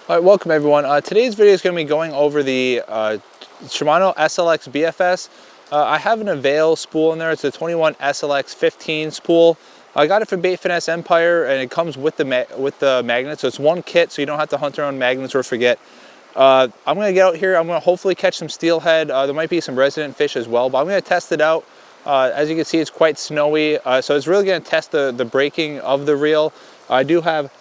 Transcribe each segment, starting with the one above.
All right, welcome everyone. Today's video is going to be going over the Shimano SLX BFS. I have an Avail spool in there. It's a 21SLX15 spool. I got it from baitfinesse Empire, and it comes with the magnet, so it's one kit, so you don't have to hunt around magnets or forget. I'm going to get out here. I'm going to hopefully catch some steelhead. There might be some resident fish as well, but I'm going to test it out. As you can see, it's quite snowy, so it's really going to test the breaking of the reel. I do have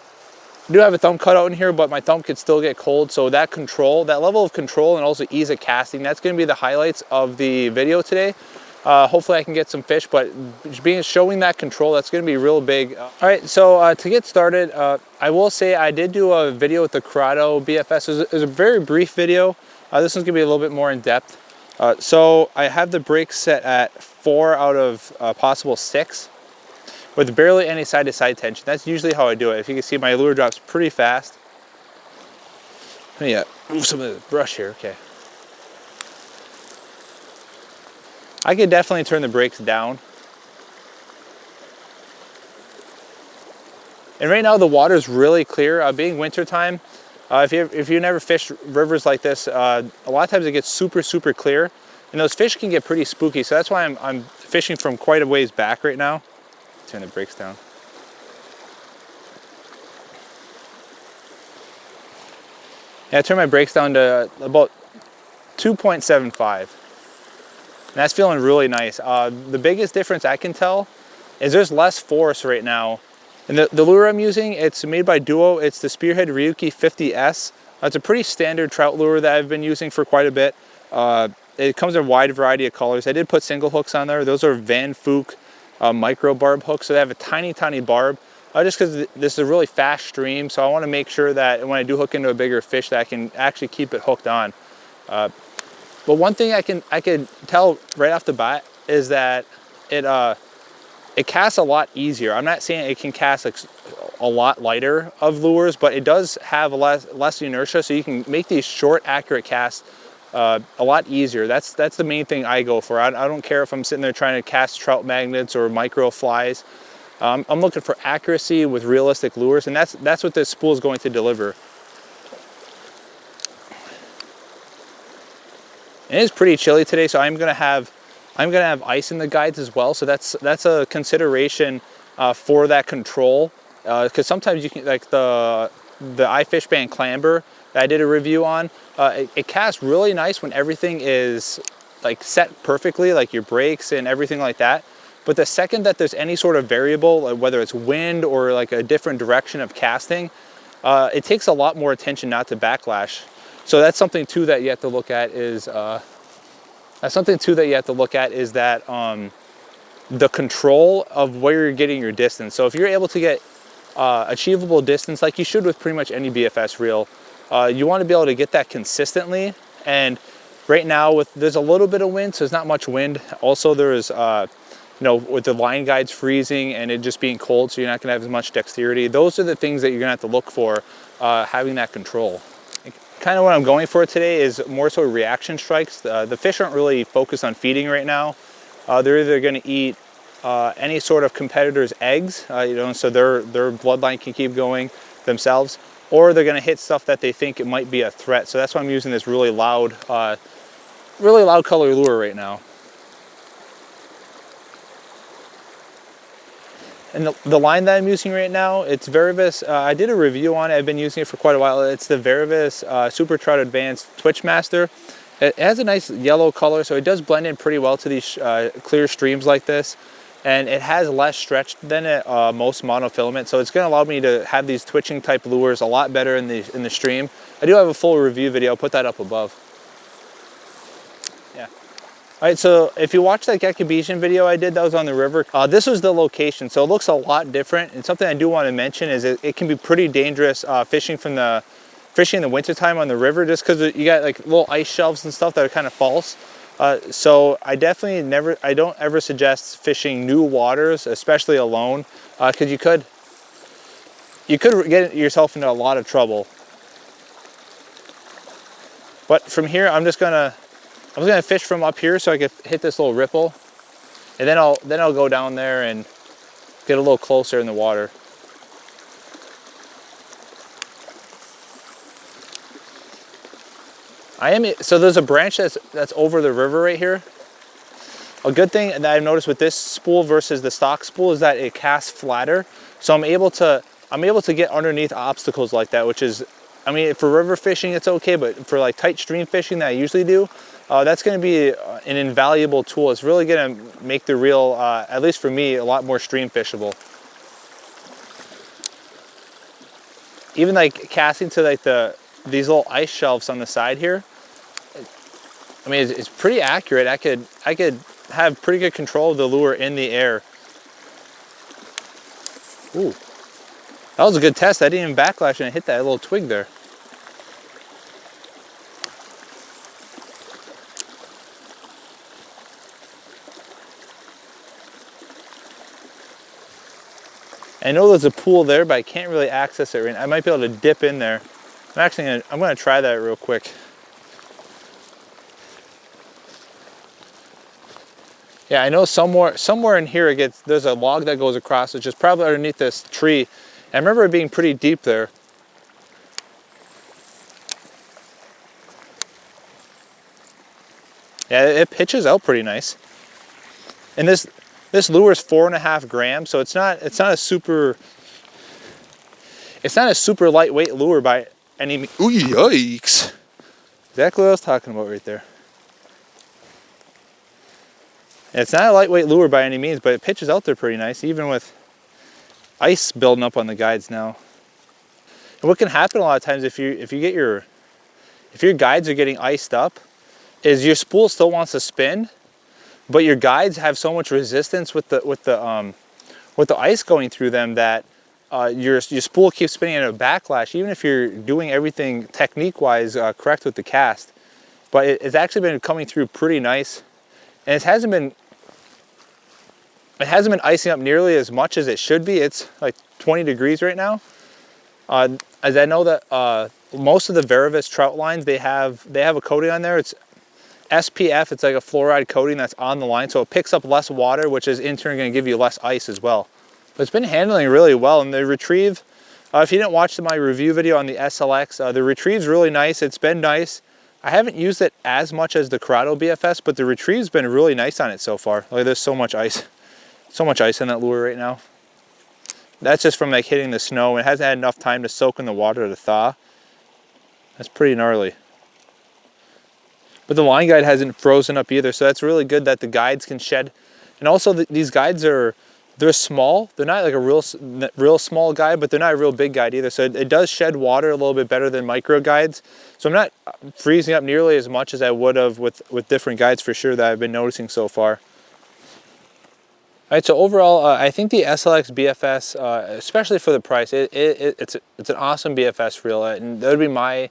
a thumb cut out in here, but my thumb could still get cold. So that level of control and also ease of casting, that's going to be the highlights of the video today. Hopefully I can get some fish, but showing that control, that's going to be real big. All right, so to get started, I will say I did do a video with the SLX BFS. It was a very brief video. This one's going to be a little bit more in depth. So I have the brakes set at 4 out of possible 6. With barely any side-to-side tension. That's usually how I do it. If you can see, my lure drops pretty fast. Let me move some of the brush here, okay. I could definitely turn the brakes down. And right now the water is really clear. Being wintertime, if you never fished rivers like this, a lot of times it gets super, super clear. And those fish can get pretty spooky. So that's why I'm fishing from quite a ways back right now. Turn the brakes down. Yeah, I turned my brakes down to about 2.75. And that's feeling really nice. The biggest difference I can tell is there's less force right now. And the lure I'm using, it's made by Duo. It's the Spearhead Ryuki 50S. It's a pretty standard trout lure that I've been using for quite a bit. It comes in a wide variety of colors. I did put single hooks on there. Those are Van Fook micro barb hooks, so they have a tiny barb, just because this is a really fast stream, so I want to make sure that when I do hook into a bigger fish that I can actually keep it hooked on. But one thing I can tell right off the bat is that it casts a lot easier. I'm not saying it can cast like a lot lighter of lures, but it does have a less inertia, so you can make these short, accurate casts a lot easier. That's the main thing I go for. I don't care if I'm sitting there trying to cast trout magnets or micro flies. I'm looking for accuracy with realistic lures, and that's what this spool is going to deliver. And it is pretty chilly today, so I'm gonna have ice in the guides as well. So that's a consideration for that control, because sometimes you can, like the iFish Band Clamber that I did a review on, it casts really nice when everything is like set perfectly, like your brakes and everything like that. But the second that there's any sort of variable, like whether it's wind or like a different direction of casting, it takes a lot more attention not to backlash. So that's something too that you have to look at is that the control of where you're getting your distance. So if you're able to get achievable distance, like you should with pretty much any BFS reel, you want to be able to get that consistently. And right now there's a little bit of wind, so there's not much wind. Also there's with the line guides freezing and it just being cold, so you're not going to have as much dexterity. Those are the things that you're going to have to look for, having that control. Kind of what I'm going for today is more so reaction strikes. The fish aren't really focused on feeding right now. They're either going to eat any sort of competitor's eggs, so their bloodline can keep going themselves, or they're going to hit stuff that they think it might be a threat. So that's why I'm using this really loud color lure right now. And the line that I'm using right now, it's VARIVAS. I did a review on it. I've been using it for quite a while. It's the VARIVAS Super Trout Advanced Twitch Master. It has a nice yellow color, so it does blend in pretty well to these clear streams like this. And it has less stretch than most monofilament, so it's going to allow me to have these twitching type lures a lot better in the stream. I do have a full review video. I'll put that up above. Yeah. All right, so if you watch that Gekabesian video I did that was on the river, this was the location, so it looks a lot different. And something I do want to mention is it can be pretty dangerous fishing in the wintertime on the river, just because you got like little ice shelves and stuff that are kind of false. So I don't ever suggest fishing new waters, especially alone, because you could get yourself into a lot of trouble. But from here, I'm just gonna fish from up here so I can hit this little ripple, and then I'll go down there and get a little closer in the water. So there's a branch that's over the river right here. A good thing that I've noticed with this spool versus the stock spool is that it casts flatter. So I'm able to get underneath obstacles like that, which is, I mean, for river fishing it's okay, but for like tight stream fishing that I usually do, that's going to be an invaluable tool. It's really going to make the reel, at least for me, a lot more stream fishable. Even like casting to like these little ice shelves on the side here, I mean, it's pretty accurate. I could have pretty good control of the lure in the air. Ooh, that was a good test. I didn't even backlash and I hit that little twig there. I know there's a pool there, but I can't really access it right now. I might be able to dip in there. I'm gonna try that real quick. Yeah, I know somewhere in here there's a log that goes across, which is probably underneath this tree. I remember it being pretty deep there. Yeah, it pitches out pretty nice. And this lure is 4.5 grams, so it's not a super lightweight lure by any means. Ooh, yikes! Exactly what I was talking about right there. It's not a lightweight lure by any means, but it pitches out there pretty nice, even with ice building up on the guides now. And what can happen a lot of times if your guides are getting iced up, is your spool still wants to spin, but your guides have so much resistance with the ice going through them that your spool keeps spinning at a backlash, even if you're doing everything technique-wise correct with the cast. But it's actually been coming through pretty nice. And it hasn't been icing up nearly as much as it should be. It's like 20 degrees right now. As I know that most of the VARIVAS trout lines, they have a coating on there. It's SPF. It's like a fluoride coating that's on the line, so it picks up less water, which is in turn going to give you less ice as well. But it's been handling really well, and the retrieve. If you didn't watch my review video on the SLX, the retrieve's really nice. It's been nice. I haven't used it as much as the Corrado BFS, but the retrieve's been really nice on it so far. Like, there's so much ice in that lure right now. That's just from like hitting the snow. It hasn't had enough time to soak in the water to thaw. That's pretty gnarly. But the line guide hasn't frozen up either, so that's really good that the guides can shed. And also these guides they're small. They're not like a real small guide, but they're not a real big guide either. So it does shed water a little bit better than micro guides. So I'm not freezing up nearly as much as I would have with different guides for sure that I've been noticing so far. All right, so overall, I think the SLX BFS, especially for the price, it's an awesome BFS reel, and that would be my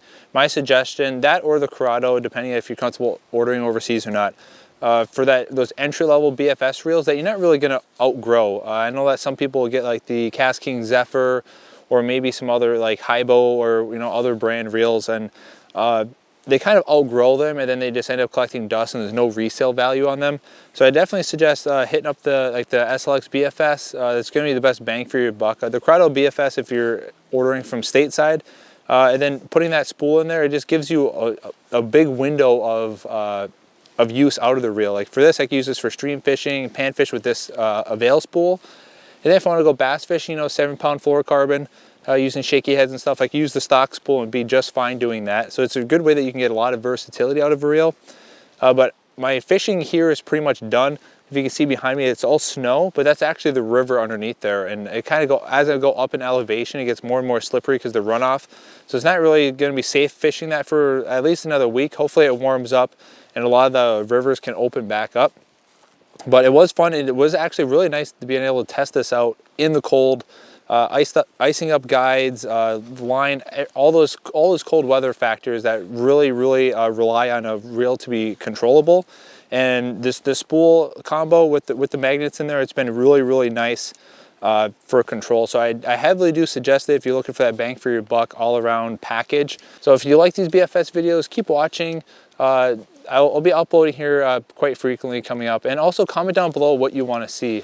suggestion. That or the Corrado, depending if you're comfortable ordering overseas or not. For those entry-level BFS reels that you're not really going to outgrow. I know that some people will get like the Cast King Zephyr, or maybe some other like Hybo or other brand reels, and they kind of outgrow them, and then they just end up collecting dust, and there's no resale value on them. So I definitely suggest hitting up the SLX BFS. It's going to be the best bang for your buck. The Corrado BFS, if you're ordering from stateside, and then putting that spool in there, it just gives you a big window of use out of the reel. Like for this, I can use this for stream fishing, panfish with this Avail spool. And then if I want to go bass fishing, 7-pound fluorocarbon, using shaky heads and stuff, I can use the stock spool and be just fine doing that. So it's a good way that you can get a lot of versatility out of a reel. But my fishing here is pretty much done. If you can see behind me, it's all snow, but that's actually the river underneath there. And it kind of as I go up in elevation, it gets more and more slippery because of the runoff. So it's not really going to be safe fishing that for at least another week. Hopefully it warms up and a lot of the rivers can open back up. But it was fun, and it was actually really nice to be able to test this out in the cold, icing up guides, line, all those cold weather factors that really rely on a reel to be controllable. And this spool combo with the magnets in there, it's been really nice for control. So I heavily do suggest it if you're looking for that bang for your buck all around package. So if you like these BFS videos, keep watching. I'll be uploading here quite frequently coming up, and also comment down below what you want to see.